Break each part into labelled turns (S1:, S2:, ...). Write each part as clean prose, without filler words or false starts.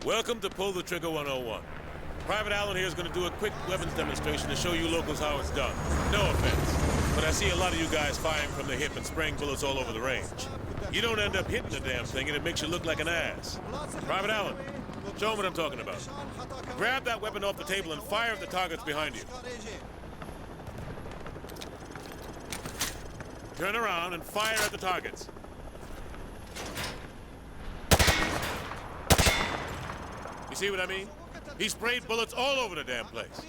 S1: Welcome to Pull the Trigger 101. Private Allen here is going to do a quick weapons demonstration to show you locals how it's done. No offense, but I see a lot of you guys firing from the hip and spraying bullets all over the range. You don't end up hitting the damn thing and it makes you look like an ass. Private Allen, show them what I'm talking about. Grab that weapon off the table and fire at the targets behind you. Turn around and fire at the targets. You see what I mean? He sprayed bullets all over the damn place.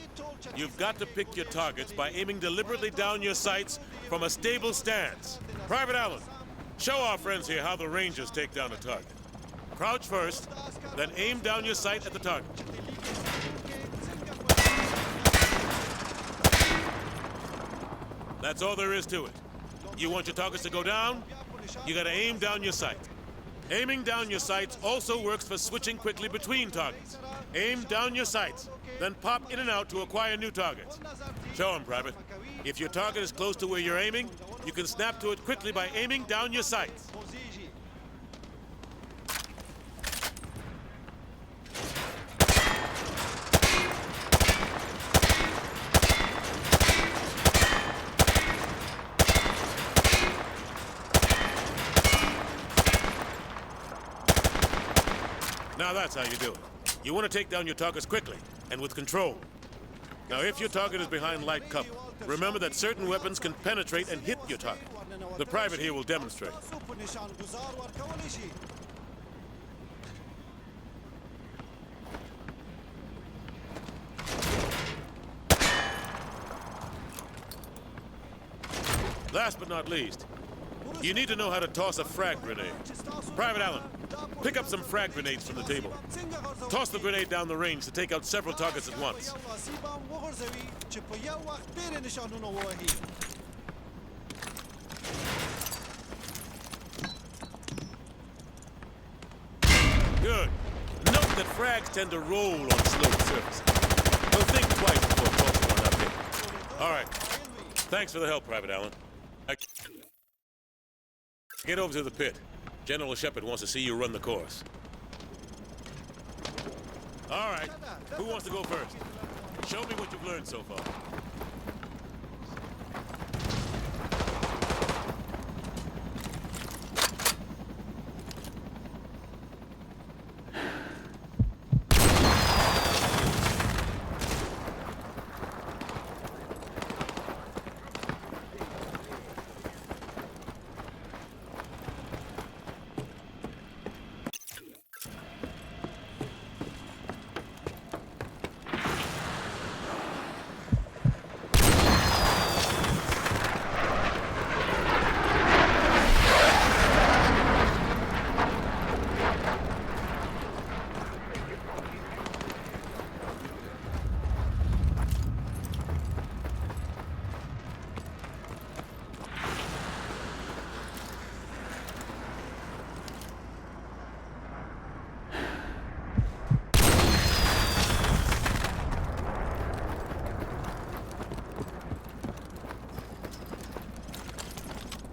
S1: You've got to pick your targets by aiming deliberately down your sights from a stable stance. Private Allen, show our friends here how the Rangers take down a target. Crouch first, then aim down your sight at the target. That's all there is to it. You want your targets to go down? You gotta aim down your sight. Aiming down your sights also works for switching quickly between targets. Aim down your sights, then pop in and out to acquire new targets. Show them, Private. If your target is close to where you're aiming, you can snap to it quickly by aiming down your sights. Now that's how you do it. You want to take down your targets quickly and with control. Now if your target is behind light cover, remember that certain weapons can penetrate and hit your target. The private here will demonstrate. Last but not least, you need to know how to toss a frag grenade. Private Allen, pick up some frag grenades from the table. Toss the grenade down the range to take out several targets at once. Good. Note that frags tend to roll on sloped surfaces. So think twice before tossing one up here. All right. Thanks for the help, Private Allen. Get over to the pit. General Shepard wants to see you run the course. All right. Who wants to go first? Show me what you've learned so far.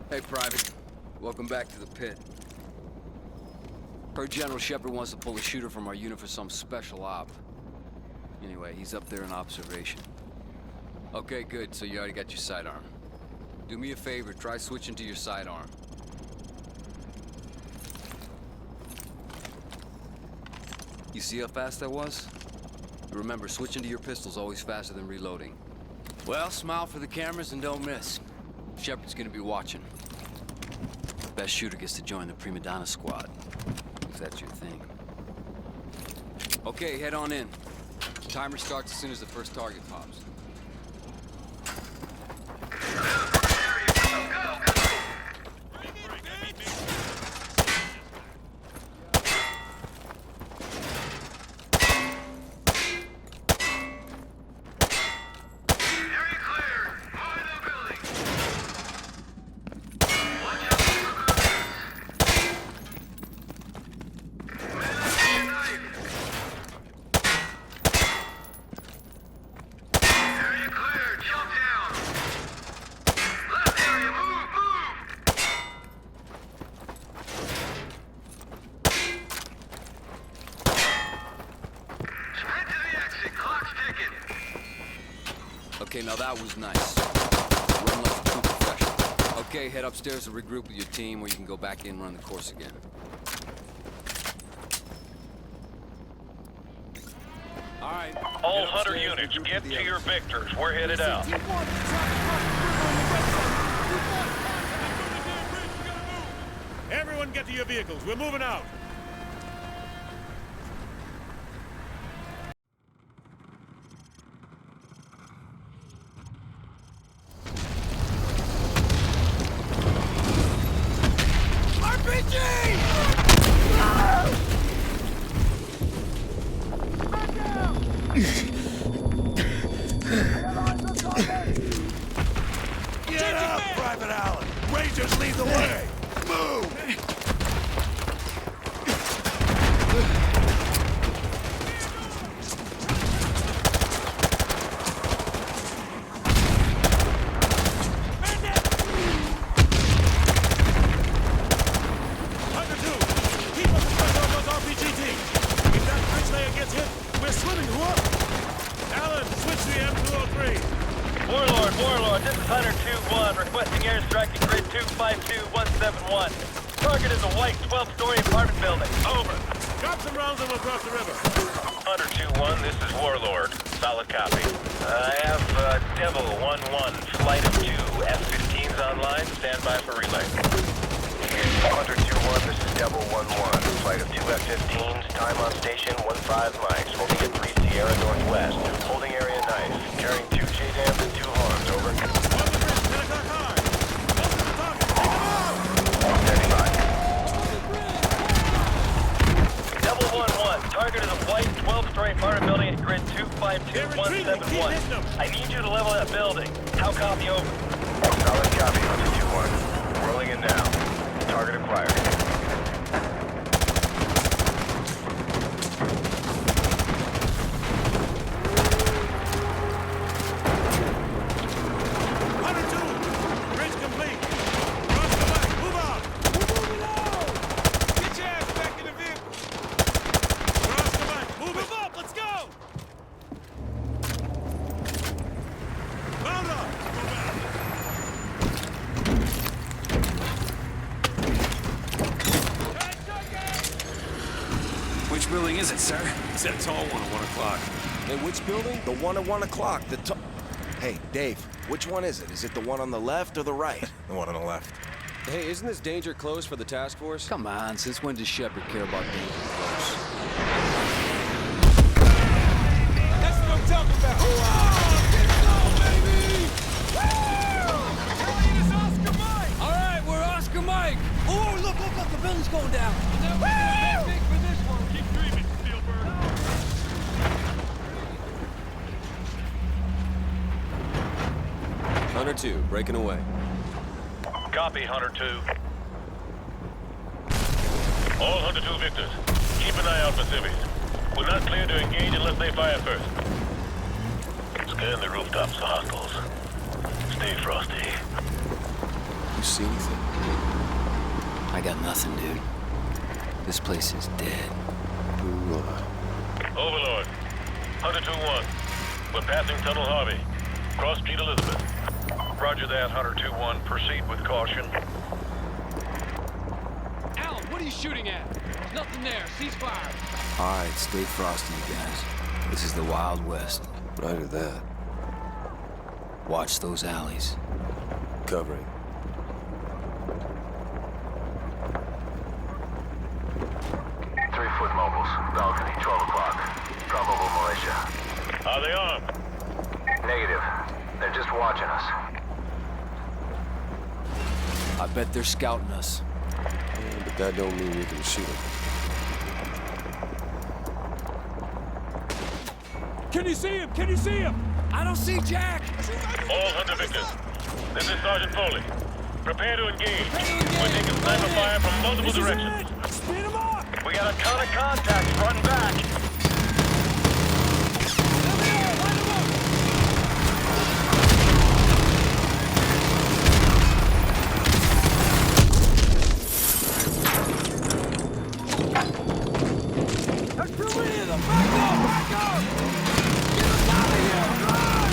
S2: Hey, Private. Welcome back to the pit. Heard General Shepard wants to pull a shooter from our unit for some special op. Anyway, he's up there in observation. Okay, good. So you already got your sidearm. Do me a favor, try switching to your sidearm. You see how fast that was? Remember, switching to your pistol's always faster than reloading. Well, smile for the cameras and don't miss. Shepard's gonna be watching. Best shooter gets to join the prima donna squad, if that's your thing. Okay, head on in. Timer starts as soon as the first target pops. Okay, now that was nice. Run like a true professional. Okay, head upstairs and regroup with your team, or you can go back in and run the course again. All right.
S3: All Hunter units, get to your victors. We're headed out.
S1: Everyone get to your vehicles. We're moving out. Get up, Private Allen! Rangers lead the way! Move!
S3: Warlord, this is Hunter 2-1, requesting airstrike to grid 252171. Target is a white 12-story apartment building. Over.
S1: Drop some rounds and we'll cross the river.
S3: Hunter 2-1, this is Warlord. Solid copy. I have Devil 1-1, flight of 2 F-15s online. Stand by for relay.
S4: Hunter 2-1, this is Devil 1-1, flight of 2 F-15s, time on station 15 mics, holding at 3 Sierra Northwest. Holding area nice, carrying 2 JDAMs and 2 horns, over.
S1: On the bridge, 10 o'clock high. Up to the target, take them out!
S4: Standing by.
S3: Devil 1-1, target is a white 12-story apartment building at grid 252171. I need you to level that building. How copy, over?
S4: Solid copy, Hunter 2-1. Rolling in now. Target acquired.
S1: Hunter 2, bridge complete. Cross the line, move out. We're moving out. Get your ass back in the vehicle. Cross the line, move up, let's go. Mount up.
S5: Which building is it, sir?
S1: It's that tall one at 1 o'clock.
S6: Hey, which building? The one at 1 o'clock. Hey, Dave, which one is it? Is it the one on the left or the right?
S7: The one on the left.
S8: Hey, isn't this danger close for the task force?
S2: Come on, since when does Shepard care about danger close?
S5: That's what I'm talking about! Let's go, baby! Woo! It's Oscar Mike!
S2: All right, we're Oscar Mike!
S5: Oh, look, the building's going down! Woo! Big for this one. Keep dreaming, Spielberg.
S8: Hunter 2, breaking away.
S3: Copy, Hunter 2.
S1: All Hunter 2 victors, keep an eye out for civvies. We're not clear to engage unless they fire first. Scan the rooftops for hostiles. Stay frosty.
S8: You see anything?
S2: I got nothing, dude. This place is dead.
S1: Overlord, Hunter 2-1. We're passing Tunnel Harvey. Cross Street Elizabeth.
S3: Roger that, Hunter 2-1. Proceed with caution.
S9: Alan, what are you shooting at? There's nothing there. Cease fire.
S2: All right, stay frosty, you guys. This is the Wild West.
S8: Roger that.
S2: Watch those alleys.
S8: Covering.
S4: Foot mobiles. Balcony, 12 o'clock. Probable militia.
S1: Are they armed?
S4: Negative. They're just watching us.
S2: I bet they're scouting us.
S8: Yeah, but that don't mean we can shoot them.
S5: Can you see him? Can you see him?
S9: I don't see Jack.
S1: All Hunter victors. This is Sergeant Foley. Prepare to engage. We're taking sniper fire from multiple directions.
S5: Speed him up!
S3: We got a ton of contacts front and back.
S5: There's too many of them! Back up! Back up! Get us out of here! Run!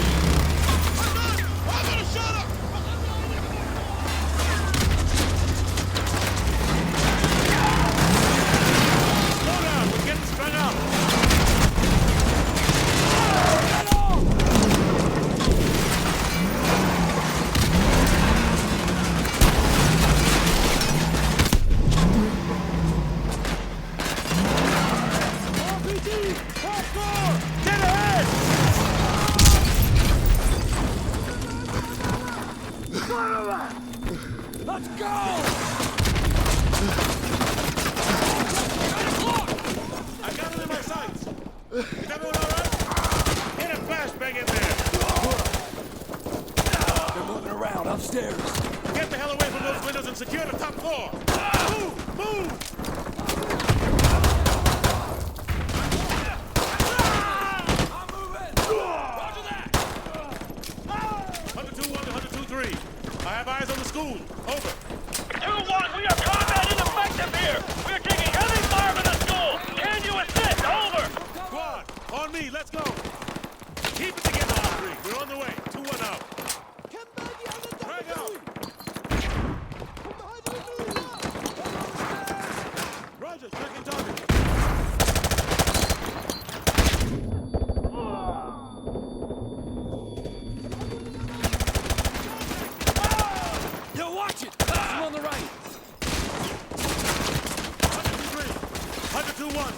S1: 2-1.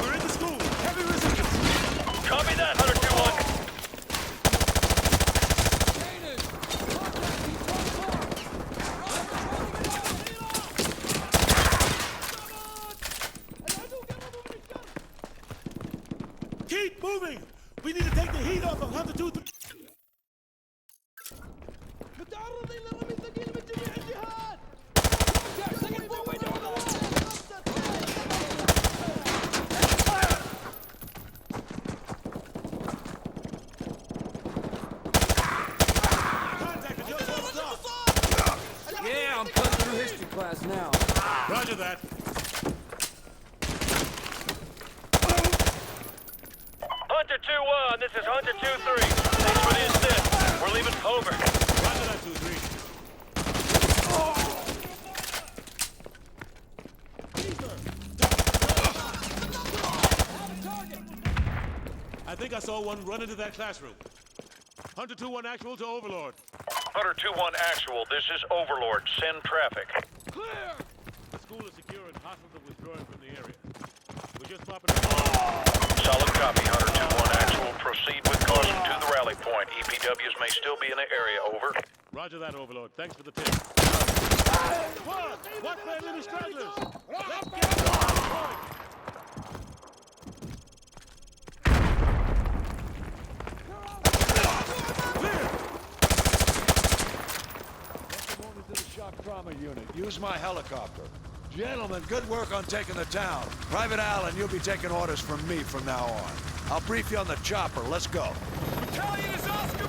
S1: We're in the school. Heavy resistance.
S3: Copy that, Hunter 2-1.
S1: Keep moving! We need to take the heat off of Hunter 2-3.
S5: Yeah, I'm cutting through history class now.
S1: Roger that.
S3: Hunter 2-1, this is Hunter 2-3. Thanks for the assist. We're leaving over.
S1: Roger that, 2-3. I think I saw one run into that classroom. Hunter 2-1 actual to Overlord.
S3: Hunter 2-1 actual, this is Overlord. Send traffic.
S9: Clear!
S1: The school is secure and hostiles are withdrawing from the area. We're just popping up.
S3: Solid copy, Hunter 2-1 actual. Proceed with caution to the rally point. EPWs may still be in the area, over.
S1: Roger that, Overlord. Thanks for the tip. What for enemy stragglers? Let's get to the point.
S7: To the shock trauma unit. Use my helicopter. Gentlemen, good work on taking the town. Private Allen, you'll be taking orders from me from now on. I'll brief you on the chopper. Let's go.
S5: Battalion is Oscar!